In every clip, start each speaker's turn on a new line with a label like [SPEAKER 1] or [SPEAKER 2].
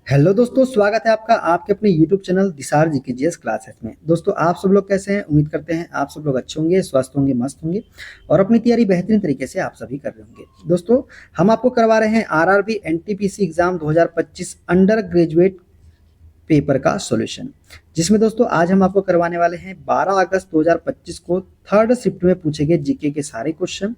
[SPEAKER 1] Hello दोस्तों, स्वागत है आपका आपके अपने यूट्यूब चैनल दिसार जी के जीएस क्लासेस में। दोस्तों, आप सब लोग कैसे हैं? उम्मीद करते हैं आप सब लोग अच्छे होंगे, स्वस्थ होंगे, मस्त होंगे और अपनी तैयारी बेहतरीन तरीके से आप सभी कर रहे होंगे। दोस्तों, हम आपको करवा रहे हैं RRB NTPC exam 2025 under graduate paper का सॉल्यूशन, जिसमें दोस्तों आज हम आपको करवाने वाले हैं 12 अगस्त 2025 को थर्ड शिफ्ट में पूछे गए जीके के सारे क्वेश्चन।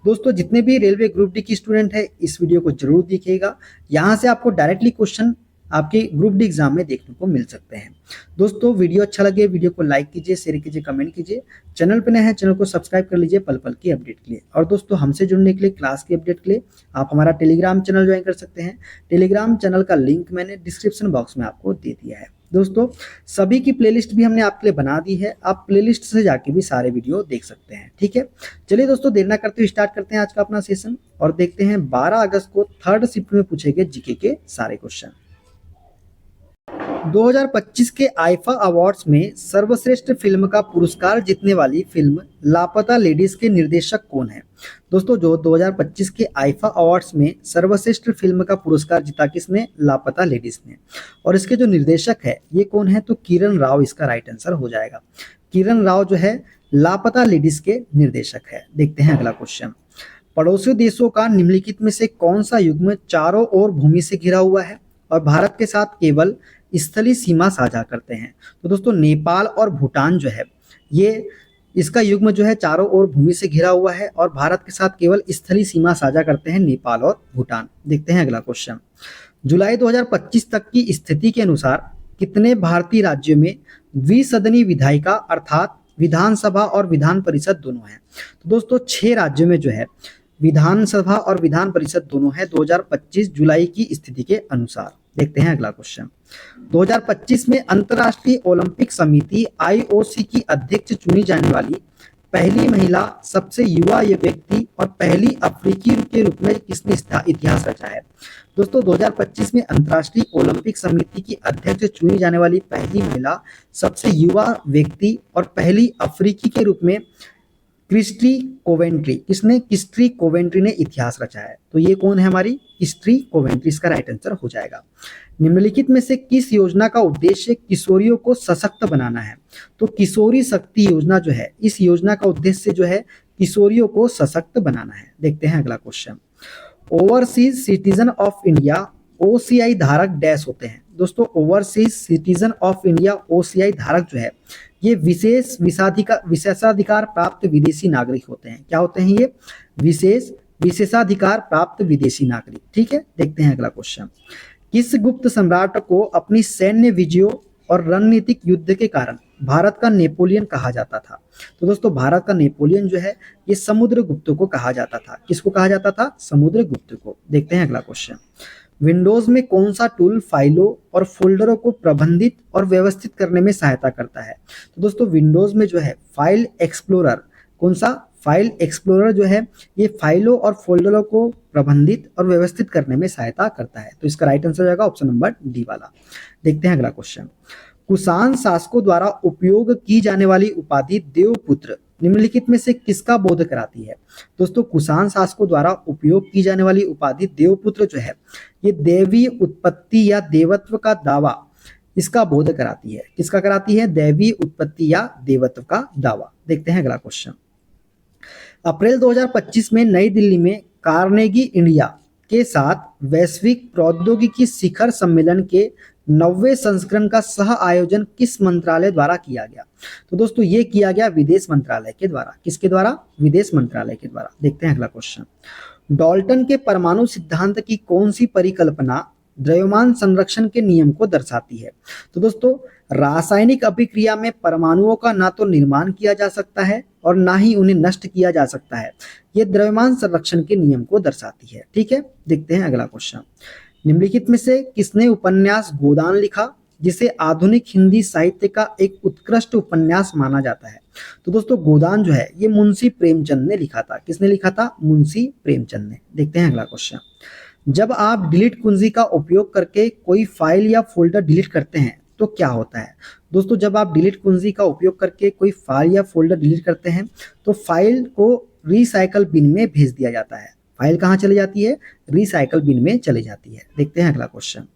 [SPEAKER 1] दोस्तों, जितने भी रेलवे ग्रुप डी की स्टूडेंट है इस वीडियो को जरूर देखिएगा। यहाँ से आपको डायरेक्टली क्वेश्चन आपके ग्रुप डी एग्जाम में देखने को मिल सकते हैं। दोस्तों, वीडियो अच्छा लगे वीडियो को लाइक कीजिए, शेयर कीजिए, कमेंट कीजिए। चैनल पर नए हैं चैनल को सब्सक्राइब कर लीजिए पल पल की अपडेट के लिए। और दोस्तों, हमसे जुड़ने के लिए, क्लास की अपडेट के लिए आप हमारा टेलीग्राम चैनल ज्वाइन कर सकते हैं। टेलीग्राम चैनल का लिंक मैंने डिस्क्रिप्शन बॉक्स में आपको दे दिया है। दोस्तों, सभी की प्लेलिस्ट भी हमने आपके लिए बना दी है, आप प्लेलिस्ट से जाके भी सारे वीडियो देख सकते हैं। ठीक है, चलिए दोस्तों, देर ना करते हुए स्टार्ट करते हैं आज का अपना सेशन और देखते हैं 12 अगस्त को थर्ड शिफ्ट में पूछे गए जीके के सारे क्वेश्चन। 2025 के आईफा अवार्ड्स में सर्वश्रेष्ठ फिल्म का पुरस्कार जीतने वाली फिल्म लापता लेडीज के निर्देशक कौन है? दोस्तों, जो 2025 के आईफा अवार्ड्स में सर्वश्रेष्ठ फिल्म का पुरस्कार जीता किसने? लापता लेडीज ने। और इसके जो निर्देशक है ये कौन है? तो किरण राव इसका राइट आंसर हो जाएगा। किरण राव जो है लापता लेडीज के निर्देशक है। देखते हैं अगला क्वेश्चन। पड़ोसी देशों का निम्नलिखित में से कौन सा युग्म चारों ओर भूमि से घिरा हुआ है और भारत के साथ केवल स्थलीय सीमा साझा करते हैं? तो दोस्तों, नेपाल और भूटान जो है ये इसका युग्म जो है चारों ओर भूमि से घिरा हुआ है और भारत के साथ केवल स्थलीय सीमा साझा करते हैं नेपाल और भूटान। देखते हैं अगला क्वेश्चन। जुलाई 2025 तक की स्थिति के अनुसार कितने भारतीय राज्यों में द्विसदनी विधायिका अर्थात विधानसभा और विधान परिषद दोनों है? तो दोस्तों, 6 राज्यों में जो है विधानसभा और विधान परिषद दोनों है 2025 जुलाई की स्थिति के अनुसार। देखते हैं अगला क्वेश्चन। 2025 में अंतर्राष्ट्रीय ओलंपिक समिति आईओसी की अध्यक्ष चुनी जाने वाली पहली महिला, सबसे युवा व्यक्ति और पहली अफ्रीकी के रूप में किसने इतिहास रचा है? दोस्तों, 2025 में अंतर्राष्ट्रीय ओलंपिक समिति की अध्यक्ष चुनी जाने वाली पहली महिला, सबसे युवा व्यक्ति और पहली अफ्रीकी के रूप में क्रिस्टी कोवेंट्री, किसने? क्रिस्टी कोवेंट्री ने इतिहास रचा है। तो ये कौन है? हमारी क्रिस्टी कोवेंट्री इसका राइट आंसर हो जाएगा। निम्नलिखित में से किस योजना का उद्देश्य किशोरियों को सशक्त बनाना है? तो किशोरी शक्ति योजना जो है इस योजना का उद्देश्य जो है किशोरियों को सशक्त बनाना है। देखते हैं अगला question. Overseas citizen of India OCI धारक डैश होते हैं? दोस्तों, overseas citizen of India OCI धारक जो है ये विशेषाधिकार प्राप्त विदेशी नागरिक होते हैं। क्या होते हैं ये? विशेषाधिकार प्राप्त विदेशी नागरिक। ठीक है, देखते हैं अगला क्वेश्चन। किस गुप्त सम्राट को अपनी सैन्य विजयों और रणनीतिक युद्ध के कारण भारत का नेपोलियन कहा जाता था? तो दोस्तों, भारत का नेपोलियन जो है ये समुद्रगुप्त को कहा जाता था। किसको कहा जाता था? समुद्रगुप्त को। देखते हैं अगला क्वेश्चन। विंडोज में कौन सा टूल फाइलों और फोल्डरों को प्रबंधित और व्यवस्थित करने में सहायता करता है? तो दोस्तों, विंडोज में जो है फाइल एक्सप्लोरर, कौन सा? फाइल एक्सप्लोरर जो है ये फाइलों और फोल्डरों को प्रबंधित और व्यवस्थित करने में सहायता करता है। तो इसका राइट आंसर जाएगा ऑप्शन नंबर डी वाला। देखते हैं अगला क्वेश्चन। कुषाण शासकों द्वारा उपयोग की जाने वाली उपाधि देवपुत्र निम्नलिखित में से किसका बोध कराती है? दोस्तों, कुषाण शासकों द्वारा उपयोग की जाने वाली उपाधि देवपुत्र जो है ये देवी उत्पत्ति या देवत्व का दावा इसका बोध कराती है। किसका कराती है? देवी उत्पत्ति या देवत्व का दावा। देखते हैं अगला क्वेश्चन। अप्रैल 2025 में नई दिल्ली में कार्नेगी इंडिया के साथ वैश्विक प्रौद्योगिकी शिखर सम्मेलन के 90वें संस्करण का सह आयोजन किस मंत्रालय द्वारा किया गया? तो दोस्तों, ये किया गया विदेश मंत्रालय के द्वारा। किसके द्वारा? विदेश मंत्रालय के द्वारा। देखते हैं अगला क्वेश्चन। डाल्टन के परमाणु सिद्धांत की कौन सी परिकल्पना द्रव्यमान संरक्षण के नियम को दर्शाती है? तो दोस्तों, रासायनिक अभिक्रिया में परमाणुओं का ना तो निर्माण किया जा सकता है और ना ही उन्हें नष्ट किया जा सकता है। ये द्रव्यमान संरक्षण के नियम को दर्शाती है। ठीक है, देखते हैं अगला क्वेश्चन। निम्नलिखित में से किसने उपन्यास गोदान लिखा, जिसे आधुनिक हिंदी साहित्य का एक उत्कृष्ट उपन्यास माना जाता है? तो दोस्तों, गोदान जो है ये मुंशी प्रेमचंद ने लिखा था। किसने लिखा था? मुंशी प्रेमचंद ने। देखते हैं अगला क्वेश्चन। जब आप डिलीट कुंजी का उपयोग करके कोई फाइल या फोल्डर डिलीट करते हैं तो क्या होता है? दोस्तों, जब आप डिलीट कुंजी का उपयोग करके कोई फाइल या फोल्डर डिलीट करते हैं तो फाइल को रिसाइकल बिन में भेज दिया जाता है। फाइल कहाँ चली जाती है? रिसाइकल बिन में चली जाती है। देखते हैं अगला क्वेश्चन।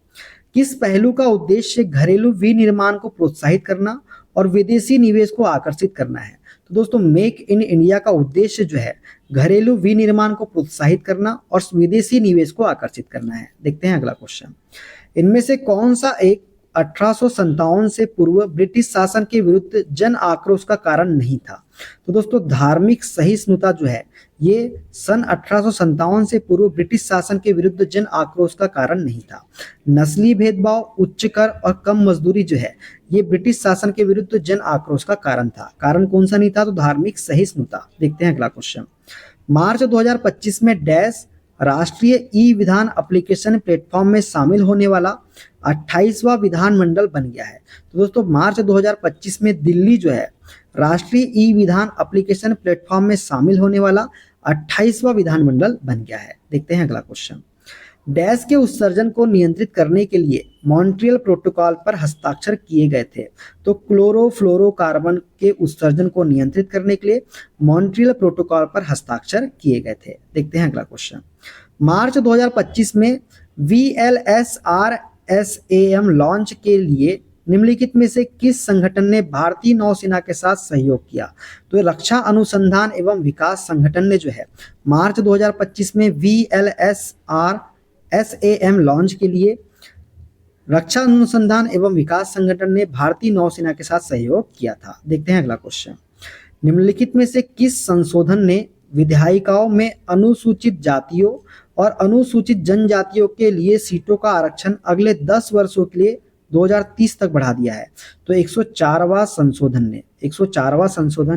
[SPEAKER 1] किस पहलू का उद्देश्य घरेलू विनिर्माण को प्रोत्साहित करना और विदेशी निवेश को आकर्षित करना है? तो दोस्तों मेक इन इंडिया का उद्देश्य जो है घरेलू विनिर्माण को प्रोत्साहित करना और विदेशी निवेश को आकर्षित करना है। देखते हैं अगला क्वेश्चन। इनमें से कौन सा एक 1857 से पूर्व ब्रिटिश शासन के विरुद्ध जन आक्रोश का कारण नहीं था? तो दोस्तों धार्मिक सहिष्णुता जो है ये सन 1857 से पूर्व ब्रिटिश शासन के विरुद्ध जन आक्रोश का कारण नहीं था। नस्लीय भेदभाव, उच्च कर और कम मजदूरी जो है ये ब्रिटिश शासन के विरुद्ध जन आक्रोश का कारण था। कारण कौन सा नहीं था? तो धार्मिक सहिष्णुता। देखते हैं अगला क्वेश्चन। मार्च 2025 में डैश राष्ट्रीय ई विधान एप्लीकेशन प्लेटफॉर्म में शामिल होने वाला 28वां विधानमंडल बन गया है। तो दोस्तों मार्च 2025 में दिल्ली जो है राष्ट्रीय ई विधान एप्लीकेशन प्लेटफॉर्म में शामिल होने वाला 28वां विधानमंडल बन गया है। देखते हैं अगला क्वेश्चन। डैश के उत्सर्जन को नियंत्रित करने के लिए मॉन्ट्रियल प्रोटोकॉल पर हस्ताक्षर किए गए थे। तो क्लोरोफ्लोरोकार्बन के उत्सर्जन को नियंत्रित करने के लिए मॉन्ट्रियल प्रोटोकॉल पर हस्ताक्षर किए गए थे। देखते हैं अगला क्वेश्चन। मार्च 2025 में VLSRSAM लॉन्च के लिए निम्नलिखित में से किस संगठन ने भारतीय नौसेना के साथ सहयोग किया? तो रक्षा अनुसंधान एवं विकास संगठन ने जो है मार्च 2025 में VLSRSAM लॉन्च के लिए रक्षा अनुसंधान एवं विकास संगठन ने भारतीय नौसेना के साथ सहयोग किया था। देखते हैं अगला क्वेश्चन। निम्नलिखित में से किस संशोधन ने विधायिकाओं में अनुसूचित जातियों और अनुसूचित जनजातियों के लिए सीटों का आरक्षण अगले 10 वर्षों के लिए 2030 तक बढ़ा दिया है? तो 104वां संशोधन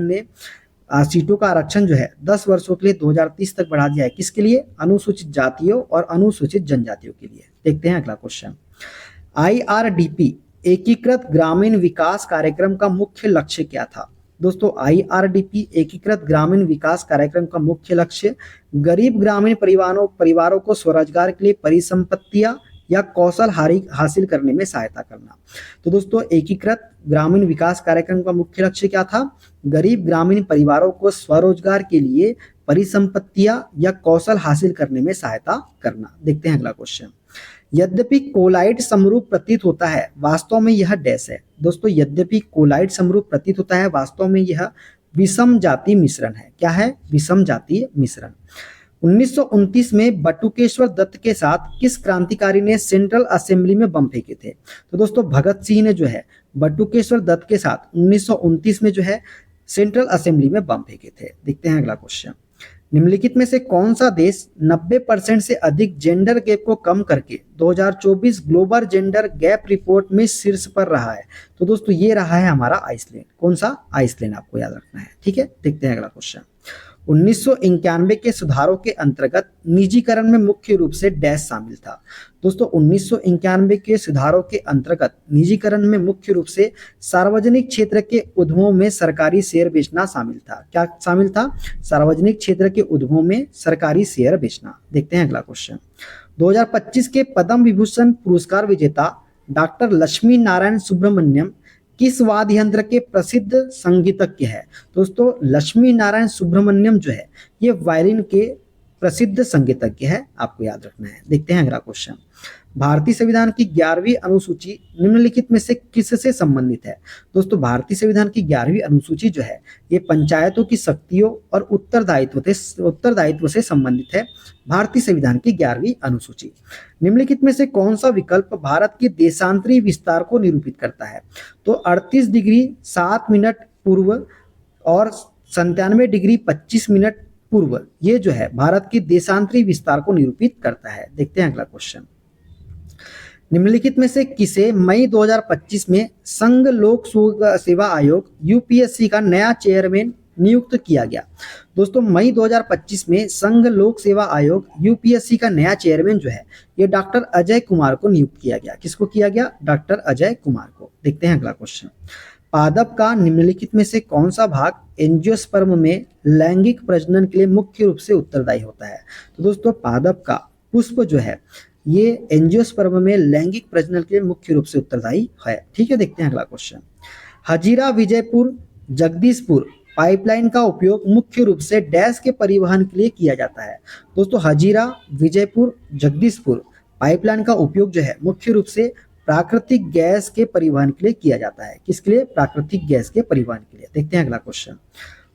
[SPEAKER 1] ने सीटों का आरक्षण जो है 10 वर्षों के लिए 2030 तक बढ़ा दिया है। किसके लिए? अनुसूचित जातियों और अनुसूचित जनजातियों के लिए। देखते हैं अगला क्वेश्चन। IRDP एकीकृत ग्रामीण विकास कार्यक्रम का मुख्य लक्ष्य क्या था? दोस्तों IRDP एकीकृत ग्रामीण विकास कार्यक्रम का मुख्य लक्ष्य गरीब ग्रामीण परिवारों को स्वरोजगार के लिए परिसंपत्तियां या कौशल हासिल करने में सहायता करना। तो दोस्तों एकीकृत ग्रामीण विकास कार्यक्रम का मुख्य लक्ष्य क्या था? गरीब ग्रामीण परिवारों को स्वरोजगार के लिए परिसंपत्तियां या कौशल हासिल करने में सहायता करना। देखते हैं अगला क्वेश्चन। यद्यपि कोलाइड समरूप प्रतीत होता है, वास्तव में यह डैश है। दोस्तों यद्यपि कोलाइड समरूप प्रतीत होता है, वास्तव में यह विषम जातीय मिश्रण है। क्या है? विषम जातीय मिश्रण। 1929 में बटुकेश्वर दत्त के साथ किस क्रांतिकारी ने सेंट्रल असेंबली में बम फेंके थे? तो दोस्तों भगत सिंह ने जो है बटुकेश्वर दत्त के साथ 1929 में जो है सेंट्रल असेंबली में बम फेंके थे। देखते हैं अगला क्वेश्चन। निम्नलिखित में से कौन सा देश 90% से अधिक जेंडर गैप को कम करके 2024 ग्लोबल जेंडर गैप रिपोर्ट में शीर्ष पर रहा है? तो दोस्तों ये रहा है हमारा आइसलैंड। कौन सा? आइसलैंड, आपको याद रखना है। ठीक है, देखते हैं अगला क्वेश्चन। 1991 के सुधारों के अंतर्गत निजीकरण में मुख्य रूप से डैश शामिल था। दोस्तों 1991 के सुधारों के अंतर्गत निजीकरण में मुख्य रूप से सार्वजनिक क्षेत्र के उद्यमों में सरकारी शेयर बेचना शामिल था। क्या शामिल था? सार्वजनिक क्षेत्र के उद्यमों में सरकारी शेयर बेचना। देखते हैं अगला क्वेश्चन। 2025 के पद्म विभूषण पुरस्कार विजेता डॉक्टर लक्ष्मी नारायण सुब्रमण्यम किस वाद्य यंत्र के प्रसिद्ध संगीतज्ञ है? दोस्तों लक्ष्मी नारायण सुब्रमण्यम जो है ये वायलिन के प्रसिद्ध संगीतज्ञ है, आपको याद रखना है। देखते हैं अगला क्वेश्चन। भारतीय संविधान की 11वीं अनुसूची निम्नलिखित में से किससे संबंधित है? दोस्तों भारतीय संविधान की 11वीं अनुसूची जो है ये पंचायतों की शक्तियों और उत्तरदायित्व से संबंधित है। भारतीय संविधान की 11वीं अनुसूची। निम्नलिखित में से कौन सा विकल्प भारत के देशांतरी विस्तार को निरूपित करता है? तो 38 डिग्री 7 मिनट पूर्व और 97 डिग्री 25 मिनट पूर्व, ये जो है भारत के देशांतरी विस्तार को निरूपित करता है। देखते हैं अगला क्वेश्चन। निम्नलिखित में से किसे मई 2025 में संघ लोक सेवा आयोग यूपीएससी का नया चेयरमैन नियुक्त किया गया? दोस्तों मई 2025 में संघ लोक सेवा आयोग यूपीएससी का नया चेयरमैन जो है ये डॉक्टर अजय कुमार को नियुक्त किया गया। किसको किया गया? डॉक्टर अजय कुमार को। देखते हैं अगला क्वेश्चन। पादप का निम्नलिखित में से कौन सा भाग एंजियोस्पर्म में लैंगिक प्रजनन के लिए मुख्य रूप से उत्तरदायी होता है? तो दोस्तों पादप का पुष्प जो है ये एंजियोस्पर्म में लैंगिक प्रजनन के लिए मुख्य रूप से उत्तरदायी है। ठीक है, देखते हैं अगला क्वेश्चन। हजीरा विजयपुर जगदीशपुर पाइपलाइन का उपयोग मुख्य रूप से डैश के परिवहन के लिए किया जाता है? दोस्तों हजीरा विजयपुर जगदीशपुर पाइपलाइन का उपयोग जो है मुख्य रूप से प्राकृतिक गैस के परिवहन के लिए किया जाता है? किसके लिए? प्राकृतिक गैस के परिवहन के लिए। देखते हैं अगला क्वेश्चन।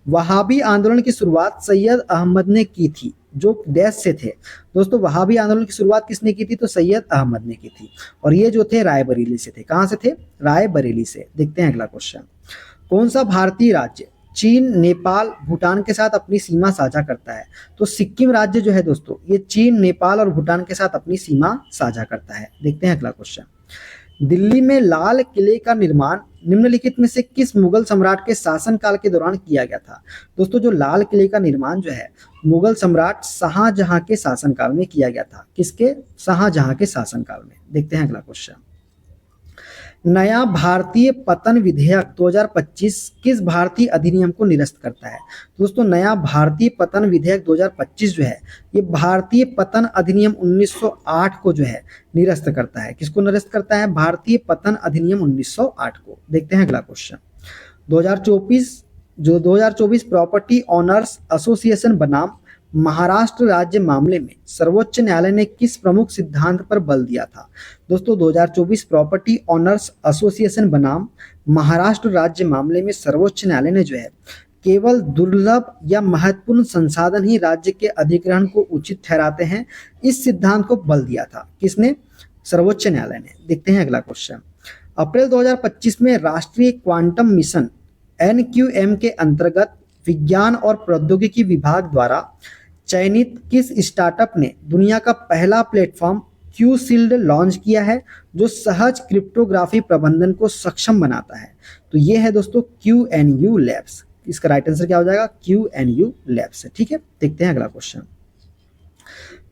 [SPEAKER 1] वहाबी आंदोलन की शुरुआत सैयद अहमद ने की थी, जो डैश से थे। दोस्तों वहाबी आंदोलन की शुरुआत किसने की थी? तो सैयद अहमद ने की थी, और ये जो थे रायबरेली से थे। कहां से थे? रायबरेली से। देखते हैं अगला क्वेश्चन। कौन सा भारतीय राज्य चीन, नेपाल, भूटान के साथ अपनी सीमा साझा करता है? तो सिक्किम राज्य जो है दोस्तों, ये चीन, नेपाल और भूटान के साथ अपनी सीमा साझा करता है। देखते हैं अगला क्वेश्चन। दिल्ली में लाल किले का निर्माण निम्नलिखित में से किस मुगल सम्राट के शासनकाल के दौरान किया गया था? दोस्तों जो लाल किले का निर्माण जो है मुगल सम्राट शाहजहां के शासनकाल में किया गया था। किसके? शाहजहां के शासनकाल में। देखते हैं अगला क्वेश्चन। नया भारतीय पतन विधेयक 2025 किस भारतीय अधिनियम को निरस्त करता है? दोस्तों नया भारतीय पतन विधेयक 2025 जो है ये भारतीय पतन अधिनियम 1908 को जो है निरस्त करता है। किसको निरस्त करता है? भारतीय पतन अधिनियम 1908 को। देखते हैं अगला क्वेश्चन। 2024 प्रॉपर्टी ऑनर्स एसोसिएशन बनाम महाराष्ट्र राज्य मामले में सर्वोच्च न्यायालय ने किस प्रमुख सिद्धांत पर बल दिया था? दोस्तों 2024 प्रॉपर्टी ऑनर्स एसोसिएशन बनाम महाराष्ट्र राज्य मामले में सर्वोच्च न्यायालय ने जो है केवल दुर्लभ या महत्वपूर्ण संसाधन ही राज्य के अधिग्रहण को उचित ठहराते हैं, इस सिद्धांत को बल दिया था। किसने? सर्वोच्च न्यायालय ने। देखते हैं अगला क्वेश्चन। अप्रैल 2025 में राष्ट्रीय क्वांटम मिशन NQM के अंतर्गत विज्ञान और प्रौद्योगिकी विभाग द्वारा चयनित किस स्टार्टअप ने दुनिया का पहला प्लेटफॉर्म क्यूशील्ड लॉन्च किया है, जो सहज क्रिप्टोग्राफी प्रबंधन को सक्षम बनाता है? तो ये है दोस्तों QNU लैब्स। इसका राइट आंसर क्या हो जाएगा? QNU लैब्स है। ठीक है, देखते हैं अगला क्वेश्चन।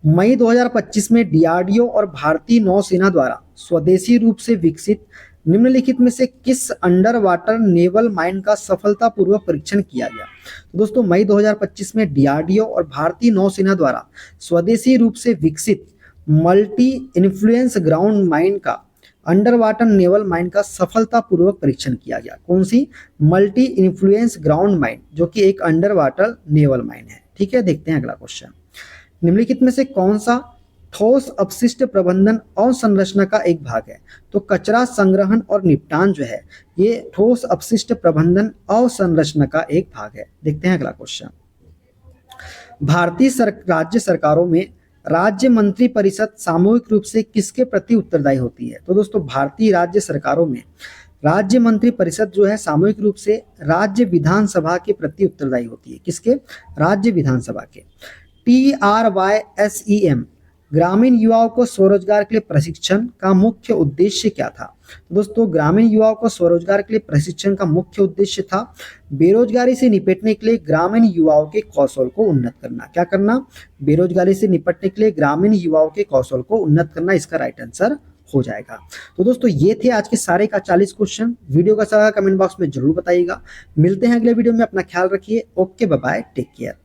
[SPEAKER 1] मई 2025 में DRDO और भारतीय नौसेना द्वारा स्वदेशी रूप से विकसित निम्नलिखित में से किस अंडर वाटर नेवल माइन का सफलतापूर्वक परीक्षण किया गया? तो दोस्तों मई 2025 में DRDO और भारतीय नौसेना द्वारा स्वदेशी रूप से विकसित मल्टी इन्फ्लुएंस ग्राउंड माइन का अंडर वाटर नेवल माइन का सफलतापूर्वक परीक्षण किया गया। कौन सी? मल्टी इन्फ्लुएंस ग्राउंड माइन, जो कि एक अंडर वाटर नेवल माइन है। ठीक है, देखते हैं अगला क्वेश्चन। निम्नलिखित में से कौन सा ठोस अपशिष्ट प्रबंधन अवसंरचना का एक भाग है? तो कचरा संग्रहण और निपटान जो है ये ठोस अपशिष्ट प्रबंधन अवसंरचना का एक भाग है। देखते हैं अगला क्वेश्चन। भारतीय राज्य सरकारों में राज्य मंत्री परिषद सामूहिक रूप से किसके प्रति उत्तरदायी होती है? तो दोस्तों भारतीय राज्य सरकारों में राज्य मंत्री परिषद जो है सामूहिक रूप से राज्य विधानसभा के प्रति उत्तरदायी होती है। किसके? राज्य विधानसभा के। TRYSEM ग्रामीण युवाओं को स्वरोजगार के लिए प्रशिक्षण का मुख्य उद्देश्य क्या था? तो दोस्तों ग्रामीण युवाओं को स्वरोजगार के लिए प्रशिक्षण का मुख्य उद्देश्य था बेरोजगारी से निपटने के लिए ग्रामीण युवाओं के कौशल को उन्नत करना। क्या करना? बेरोजगारी से निपटने के लिए ग्रामीण युवाओं के कौशल को उन्नत करना। इसका राइट आंसर हो जाएगा। तो दोस्तों ये थे आज के सारे का 40 क्वेश्चन। वीडियो का सवाल कमेंट बॉक्स में जरूर बताइएगा। मिलते हैं अगले वीडियो में। अपना ख्याल रखिए। Okay, bye bye, take care.